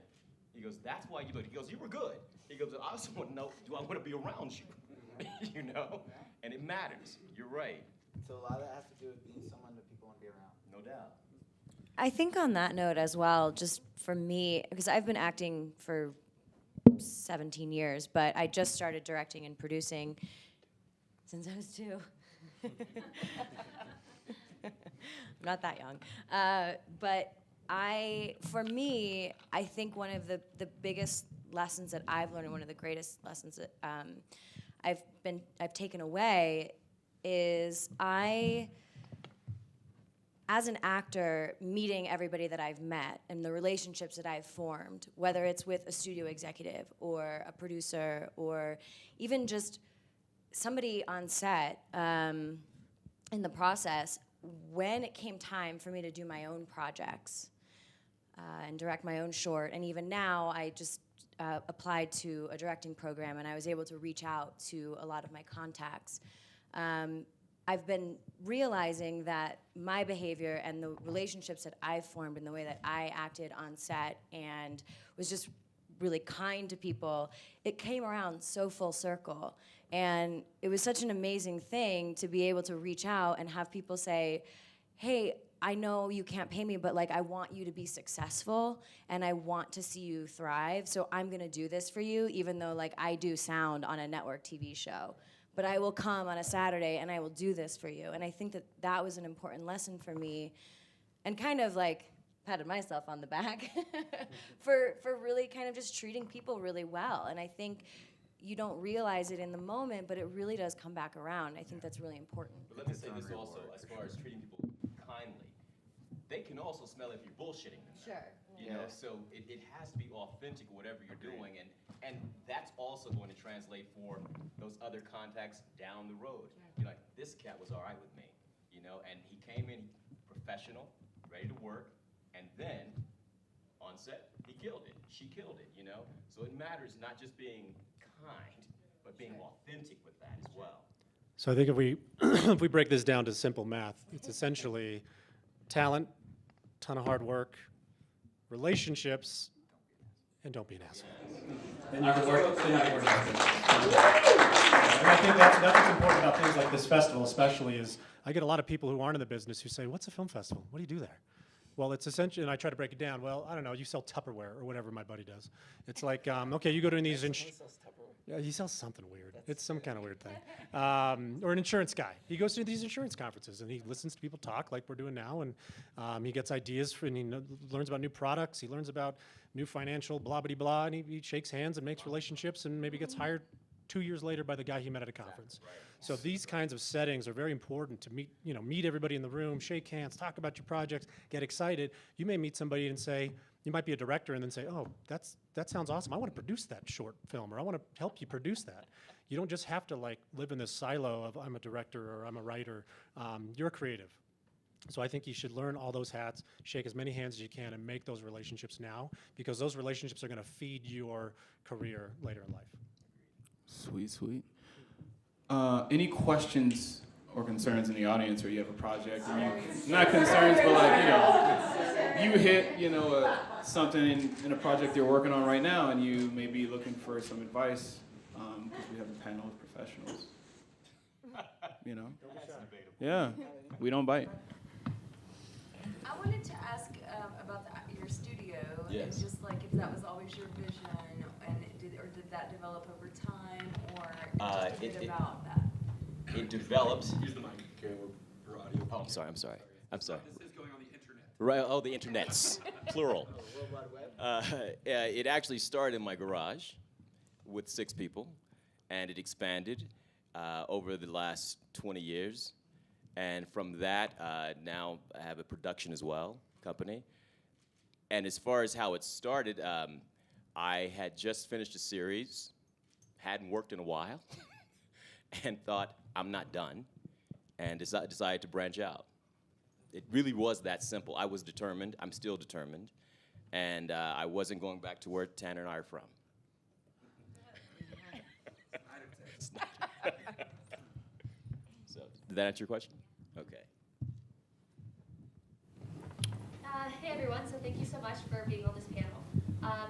He goes, that's why you looked. He goes, you were good. He goes, I also want to know, do I want to be around you? You know? And it matters. You're right. So a lot of that has to do with being someone that people want to be around. No doubt. I think on that note as well, just for me, because I've been acting for 17 years, but I just started directing and producing since I was 2. I'm not that young. But for me, I think one of the biggest lessons that I've learned, and one of the greatest lessons that I've taken away is as an actor, meeting everybody that I've met and the relationships that I've formed, whether it's with a studio executive or a producer or even just somebody on set, in the process, when it came time for me to do my own projects and direct my own short, and even now I just applied to a directing program and I was able to reach out to a lot of my contacts. I've been realizing that my behavior and the relationships that I've formed and the way that I acted on set and was just really kind to people, it came around so full circle. And it was such an amazing thing to be able to reach out and have people say, hey, I know you can't pay me, but like I want you to be successful and I want to see you thrive, so I'm gonna do this for you, even though like I do sound on a network TV show. But I will come on a Saturday and I will do this for you. And I think that that was an important lesson for me, and kind of like patted myself on the back for really kind of just treating people really well. And I think you don't realize it in the moment, but it really does come back around. I think that's really important. But let me say this also, as far as treating people kindly, they can also smell if you're bullshitting them. Sure. You know, so it has to be authentic, whatever you're doing, and that's also going to translate for those other contacts down the road. You're like, this cat was all right with me, you know, and he came in professional, ready to work, and then on set, he killed it, she killed it, you know? So it matters not just being kind, but being authentic with that as well. So I think if we if we break this down to simple math, it's essentially talent, ton of hard work, relationships, and don't be an asshole. And you can work. And I think that's what's important about things like this festival, especially, is I get a lot of people who aren't in the business who say, "What's a film festival? What do you do there?" Well, it's essentially, and I try to break it down. Well, I don't know. You sell Tupperware or whatever my buddy does. It's like, okay, you go to these. Yeah, he sells something weird. It's some kind of weird thing. Or an insurance guy. He goes to these insurance conferences and he listens to people talk like we're doing now, and he gets ideas and he learns about new products. He learns about new financial blah blah blah, and he shakes hands and makes relationships and maybe gets hired 2 years later by the guy he met at a conference. So these kinds of settings are very important to meet everybody in the room, shake hands, talk about your projects, get excited. You may meet somebody and say, you might be a director and then say, oh, that sounds awesome. I want to produce that short film, or I want to help you produce that. You don't just have to like live in this silo of I'm a director or I'm a writer. You're creative. So I think you should learn all those hats, shake as many hands as you can, and make those relationships now, because those relationships are going to feed your career later in life. Sweet, sweet. Any questions or concerns in the audience, or you have a project, and not concerns, but like, you hit, something in a project you're working on right now, and you may be looking for some advice, because we have a panel of professionals. Yeah, we don't bite. I wanted to ask about your studio, Yes. and just like if that was always your vision, and did that develop over time, or just a bit about that? It developed. Use the mic. Okay, we're audio. Oh, I'm sorry. This is going on the internet. Right. Oh, the internets, plural. It actually started in my garage with 6 people, and it expanded over the last 20 years. And from that, now I have a production as well, company. And as far as how it started, I had just finished a series, hadn't worked in a while, and thought, I'm not done, and decided to branch out. It really was that simple. I was determined. I'm still determined. And I wasn't going back to where Tanner and I are from. So, did that answer your question? Okay. Hey everyone, so thank you so much for being on this panel.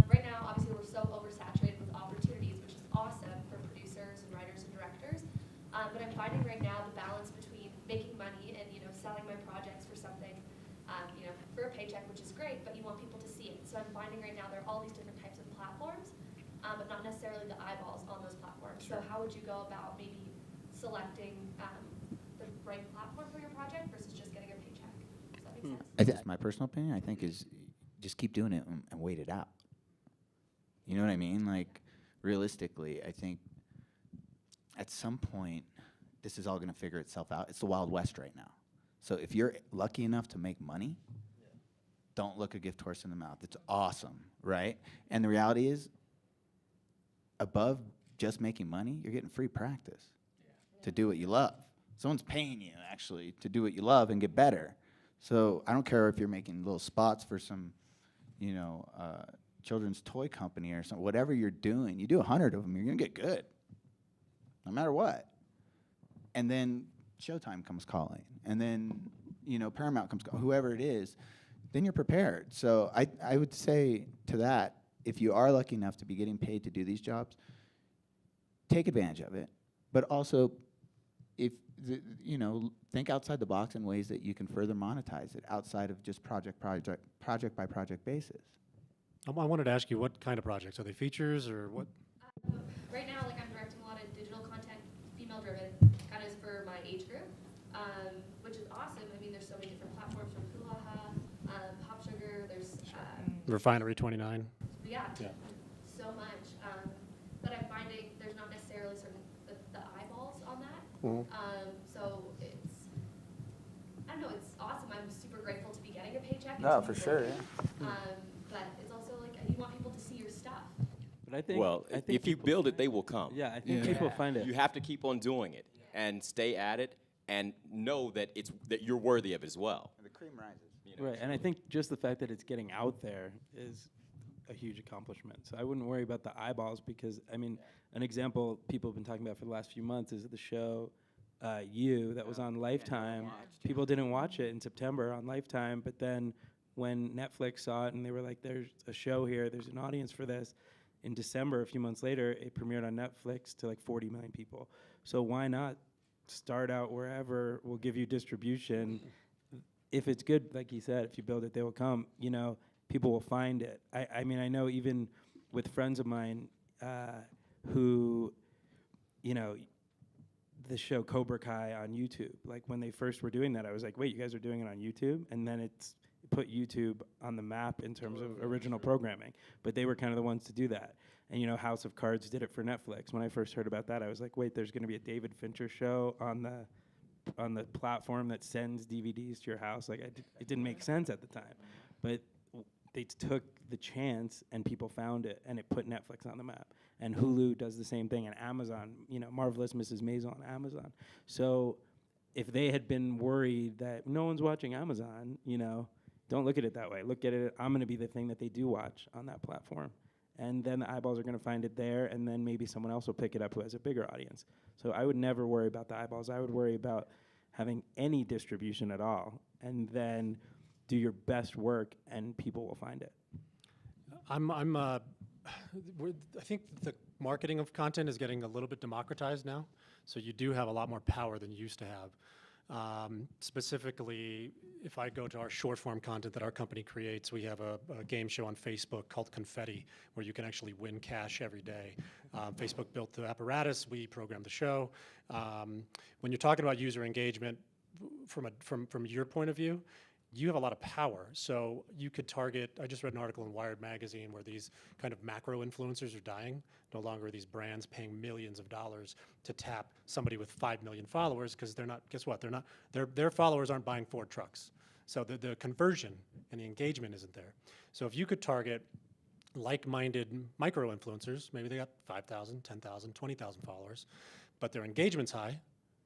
Right now, obviously, we're so oversaturated with opportunities, which is awesome for producers and writers and directors. But I'm finding right now the balance between making money and selling my projects for something, for a paycheck, which is great, but you want people to see it. So I'm finding right now there are all these different types of platforms, but not necessarily the eyeballs on those platforms. Sure. So how would you go about maybe selecting the right platform for your project versus just getting a paycheck? Does that make sense? My personal opinion, I think, is just keep doing it and wait it out. You know what I mean? Like, realistically, I think at some point, this is all going to figure itself out. It's the Wild West right now. So if you're lucky enough to make money, don't look a gift horse in the mouth. It's awesome, right? And the reality is, above just making money, you're getting free practice to do what you love. Someone's paying you, actually, to do what you love and get better. So I don't care if you're making little spots for some, children's toy company or something. Whatever you're doing, you do 100 of them, you're going to get good, no matter what. And then Showtime comes calling, and then Paramount comes calling, whoever it is, then you're prepared. So I would say to that, if you are lucky enough to be getting paid to do these jobs, take advantage of it. But also, think outside the box in ways that you can further monetize it outside of just project by project basis. I wanted to ask you, what kind of projects? Are they features or what? Right now, I'm directing a lot of digital content, female-driven, kind of for my age group, which is awesome. I mean, there's so many different platforms from Hulaha, Pop Sugar, there's... Refinery 29. Yeah, so much. But I'm finding there's not necessarily the eyeballs on that. Mm-hmm. So I don't know, it's awesome. I'm super grateful to be getting a paycheck. No, for sure, yeah. But it's also you want people to see your stuff. But I think, if you build it, they will come. Yeah, I think people find it. You have to keep on doing it and stay at it and know that you're worthy of it as well. The cream rises. Right, and I think just the fact that it's getting out there is a huge accomplishment. So I wouldn't worry about the eyeballs because, an example people have been talking about for the last few months is the show You that was on Lifetime. People didn't watch it in September on Lifetime, but then when Netflix saw it and they were like, there's a show here, there's an audience for this, in December, a few months later, it premiered on Netflix to 40 million people. So why not start out wherever will give you distribution? If it's good, like he said, if you build it, they will come. People will find it. I know even with friends of mine who, the show Cobra Kai on YouTube. When they first were doing that, I was like, wait, you guys are doing it on YouTube? And then it put YouTube on the map in terms of original programming. But they were kind of the ones to do that. And House of Cards did it for Netflix. When I first heard about that, I was like, wait, there's going to be a David Fincher show on the platform that sends DVDs to your house. It didn't make sense at the time. But they took the chance and people found it and it put Netflix on the map. And Hulu does the same thing, and Amazon, Marvelous Mrs. Maisel on Amazon. So if they had been worried that no one's watching Amazon, don't look at it that way. Look at it, I'm going to be the thing that they do watch on that platform. And then the eyeballs are going to find it there, and then maybe someone else will pick it up who has a bigger audience. So I would never worry about the eyeballs. I would worry about having any distribution at all, and then do your best work and people will find it. I think the marketing of content is getting a little bit democratized now, so you do have a lot more power than you used to have. Specifically, if I go to our short form content that our company creates, we have a game show on Facebook called Confetti, where you can actually win cash every day. Facebook built the apparatus, we programmed the show. When you're talking about user engagement, from your point of view, you have a lot of power. So you could target, I just read an article in Wired magazine where these kind of macro influencers are dying. No longer are these brands paying millions of dollars to tap somebody with 5 million followers, because they're not, guess what, their followers aren't buying Ford trucks. So the conversion and the engagement isn't there. So if you could target like-minded micro influencers, maybe they got 5,000, 10,000, 20,000 followers, but their engagement's high,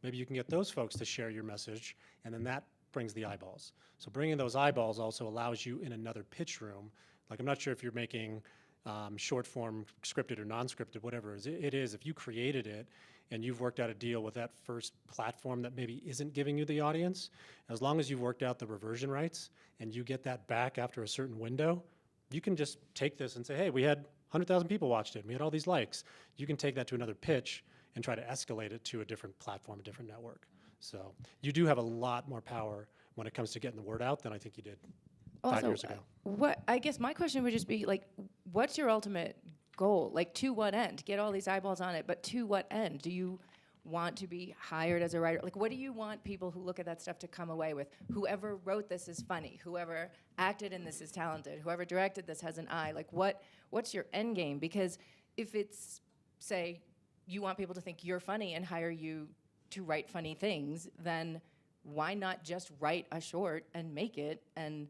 maybe you can get those folks to share your message, and then that brings the eyeballs. So bringing those eyeballs also allows you in another pitch room. Like, I'm not sure if you're making short form, scripted or non-scripted, whatever it is, if you created it and you've worked out a deal with that first platform that maybe isn't giving you the audience, as long as you've worked out the reversion rights and you get that back after a certain window, you can just take this and say, hey, we had 100,000 people watched it, we had all these likes. You can take that to another pitch and try to escalate it to a different platform, a different network. So you do have a lot more power when it comes to getting the word out than I think you did 5 years ago. What I guess my question would just be, like, what's your ultimate goal? Like, to what end? Get all these eyeballs on it, but to what end? Do you want to be hired as a writer? Like, what do you want people who look at that stuff to come away with? Whoever wrote this is funny. Whoever acted in this is talented. Whoever directed this has an eye. Like, what's your end game? Because if it's, say, you want people to think you're funny and hire you to write funny things, then why not just write a short and make it and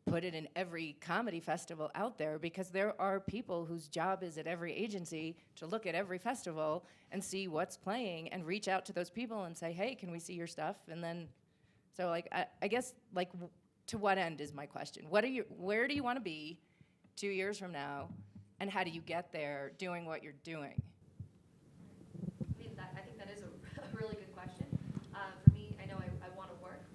put it in every comedy festival out there? Because there are people whose job is at every agency to look at every festival and see what's playing and reach out to those people and say, hey, can we see your stuff? And then, so like, I guess, like, to what end is my question. Where do you want to be 2 years from now, and how do you get there doing what you're doing? I think that is a really good question. For me, I know I want to work,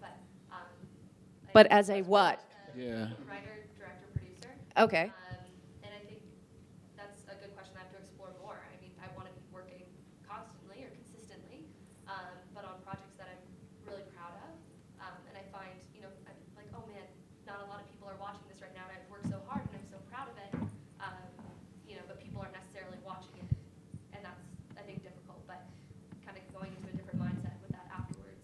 but As a what? Yeah. Writer, director, producer. Okay. And I think that's a good question I have to explore more. I mean, I want to be working constantly or consistently, but on projects that I'm really proud of. And I find, I'm like, oh man, not a lot of people are watching this right now, and I've worked so hard and I'm so proud of it. But people aren't necessarily watching it, and that's, I think, difficult. But kind of going into a different mindset with that afterwards.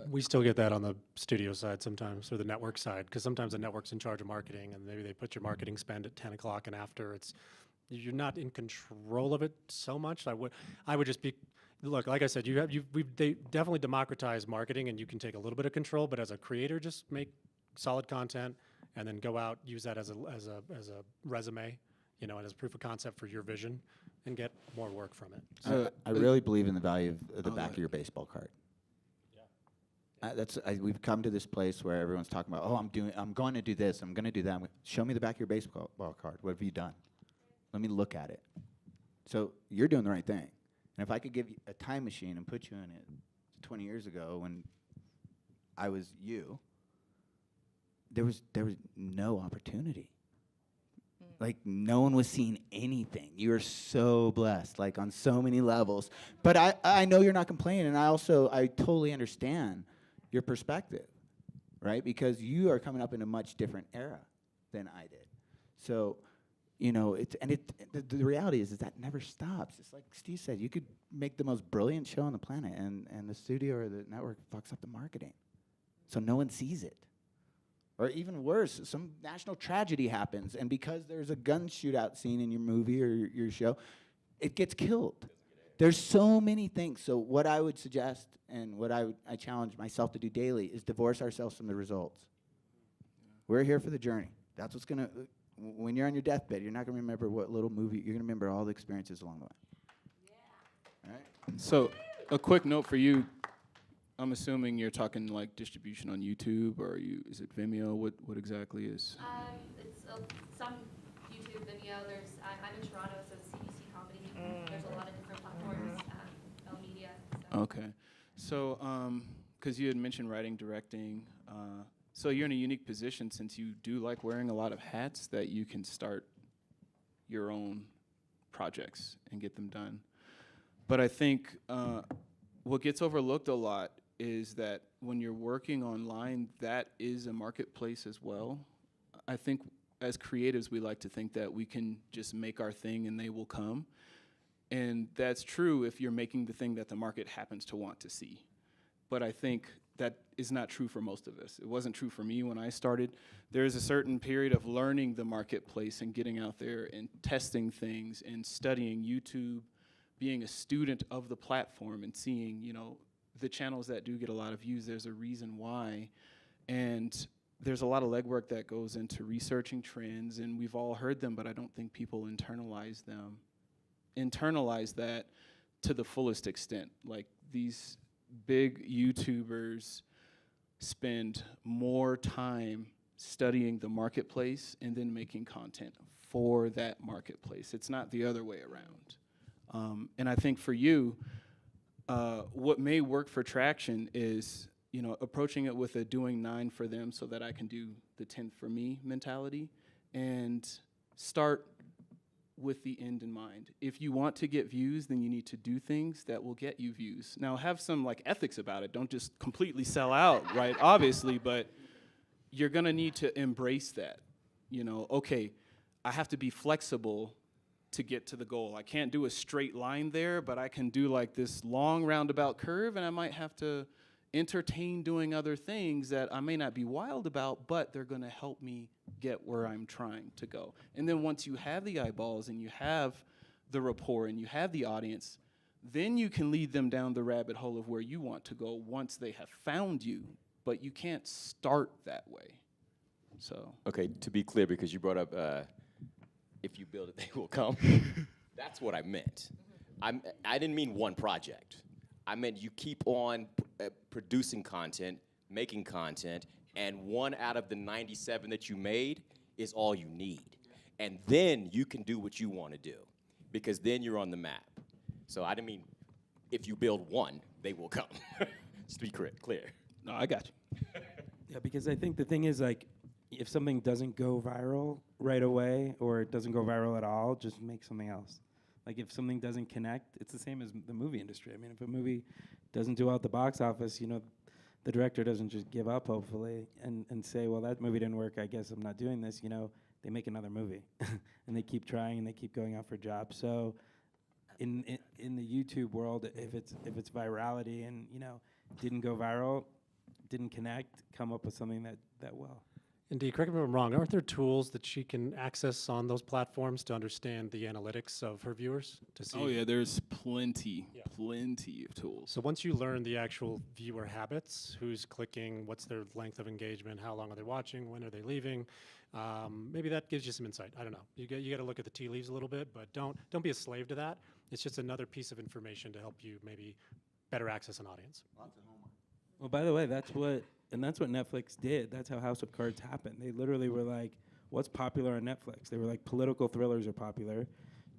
We still get that on the studio side sometimes, or the network side, because sometimes the network's in charge of marketing, and maybe they put your marketing spend at 10 o'clock, and after you're not in control of it so much. I would just be, look, like I said, they definitely democratized marketing, and you can take a little bit of control, but as a creator, just make solid content, and then go out, use that as a resume, and as proof of concept for your vision, and get more work from it. I really believe in the value of the back of your baseball card. We've come to this place where everyone's talking about, I'm going to do this, I'm going to do that. Show me the back of your baseball card. What have you done? Let me look at it. So you're doing the right thing. And if I could give you a time machine and put you in it 20 years ago when I was you, there was no opportunity. Like, no one was seeing anything. You are so blessed, like, on so many levels. But I know you're not complaining, and I totally understand your perspective, right? Because you are coming up in a much different era than I did. So, the reality is that never stops. It's like Steve said, you could make the most brilliant show on the planet, and the studio or the network fucks up the marketing. So no one sees it. Or even worse, some national tragedy happens, and because there's a gun shootout scene in your movie or your show, it gets killed. There's so many things. So what I would suggest, and what I challenge myself to do daily, is divorce ourselves from the results. We're here for the journey. That's what's gonna, when you're on your deathbed, you're not gonna remember what little movie, you're gonna remember all the experiences along the way. Yeah. All right? So, a quick note for you. I'm assuming you're talking like distribution on YouTube, or is it Vimeo? What exactly is? It's some YouTube, Vimeo. I'm in Toronto, so it's CBC Comedy. There's a lot of different platforms, L Media. So. Okay. So, because you had mentioned writing, directing. So you're in a unique position since you do like wearing a lot of hats that you can start your own projects and get them done. But I think what gets overlooked a lot is that when you're working online, that is a marketplace as well. I think as creatives, we like to think that we can just make our thing and they will come. And that's true if you're making the thing that the market happens to want to see. But I think that is not true for most of us. It wasn't true for me when I started. There's a certain period of learning the marketplace and getting out there and testing things and studying YouTube, being a student of the platform and seeing, you know, the channels that do get a lot of views, there's a reason why. And there's a lot of legwork that goes into researching trends, and we've all heard them, but I don't think people internalize them. Internalize that to the fullest extent. Like, these big YouTubers spend more time studying the marketplace and then making content for that marketplace. It's not the other way around. And I think for you, what may work for Traction is, you know, approaching it with a doing 9 for them so that I can do the 10th for me mentality, and start with the end in mind. If you want to get views, then you need to do things that will get you views. Now, have some like ethics about it. Don't just completely sell out, right? Obviously, but you're gonna need to embrace that. You know, okay, I have to be flexible to get to the goal. I can't do a straight line there, but I can do like this long roundabout curve, and I might have to entertain doing other things that I may not be wild about, but they're gonna help me get where I'm trying to go. And then once you have the eyeballs and you have the rapport and you have the audience, then you can lead them down the rabbit hole of where you want to go once they have found you, but you can't start that way, so. Okay, to be clear, because you brought up, if you build it, they will come. That's what I meant. I didn't mean one project. I meant you keep on producing content, making content, and one out of the 97 that you made is all you need. And then you can do what you want to do, because then you're on the map. So I didn't mean if you build one, they will come. Just to be clear. No, I got you. Yeah, because I think the thing is, like, if something doesn't go viral right away, or it doesn't go viral at all, just make something else. Like, if something doesn't connect, it's the same as the movie industry. I mean, if a movie doesn't do well at the box office, you know, the director doesn't just give up, hopefully, and say, well, that movie didn't work, I guess I'm not doing this. You know, they make another movie. And they keep trying, and they keep going out for jobs. So in the YouTube world, if it's virality and, you know, didn't go viral, didn't connect, come up with something that well. Indeed, correct me if I'm wrong, aren't there tools that she can access on those platforms to understand the analytics of her viewers? To see? Oh yeah, there's plenty of tools. So once you learn the actual viewer habits, who's clicking, what's their length of engagement, how long are they watching, when are they leaving, maybe that gives you some insight. I don't know. You got to look at the tea leaves a little bit, but don't be a slave to that. It's just another piece of information to help you maybe better access an audience. Lots of homework. Well, by the way, that's what Netflix did. That's how House of Cards happened. They literally were like, what's popular on Netflix? They were like, political thrillers are popular,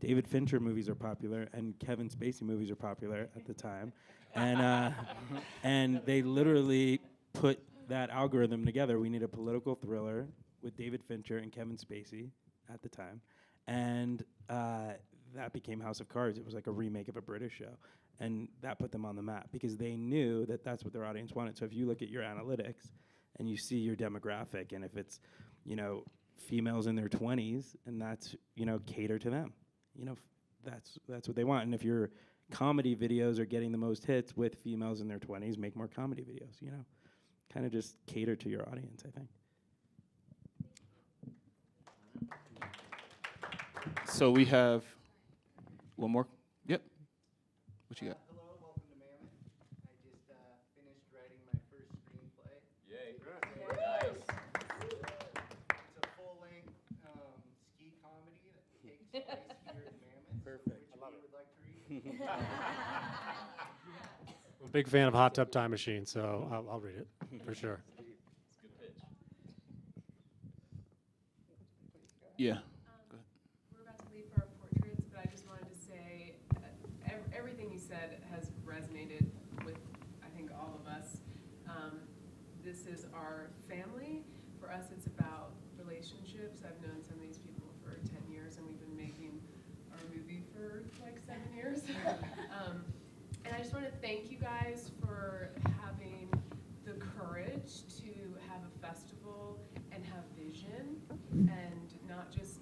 David Fincher movies are popular, and Kevin Spacey movies are popular at the time. And they literally put that algorithm together. We need a political thriller with David Fincher and Kevin Spacey at the time. And that became House of Cards. It was like a remake of a British show. And that put them on the map because they knew that that's what their audience wanted. So if you look at your analytics and you see your demographic, and if it's, you know, females in their 20s, and that's, you know, cater to them. You know, that's what they want. And if your comedy videos are getting the most hits with females in their 20s, make more comedy videos, you know. Kind of just cater to your audience, I think. So we have one more. Yep. What you got? Hello, welcome to Mammoth. I just finished writing my first screenplay. Yay. Nice. It's a full-length ski comedy that takes place here in Mammoth. Perfect. Which of you would like to read? I'm a big fan of Hot Tub Time Machine, so I'll read it for sure. Yeah. We're about to leave for our portraits, but I just wanted to say everything you said has resonated with, I think, all of us. this is our family. For us, it's about relationships. I've known some of these people for 10 years, and we've been making our movie for like 7 years. And I just want to thank you guys for having the courage to have a festival and have vision, and not just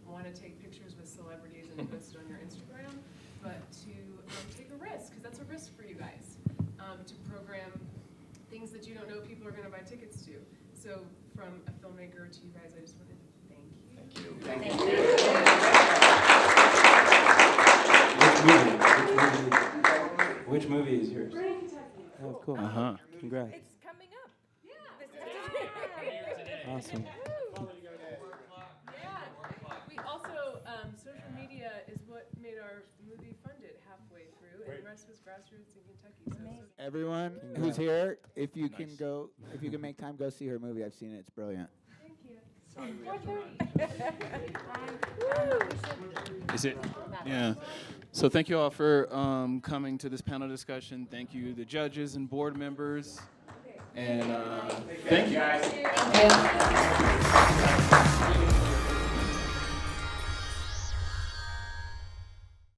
want to take pictures with celebrities and post it on your Instagram, but to take a risk, because that's a risk for you guys, to program things that you don't know people are going to buy tickets to. So from a filmmaker to you guys, I just wanted to thank you. Thank you. Which movie is yours? We're in Kentucky. Oh, cool. Congrats. It's coming up. Awesome. We also, social media is what made our movie funded halfway through, and the rest was grassroots in Kentucky. So Everyone who's here, if you can make time, go see her movie. I've seen it. It's brilliant. thank you. Is it? Yeah. So thank you all for coming to this panel discussion. Thank you, the judges and board members. And thank you.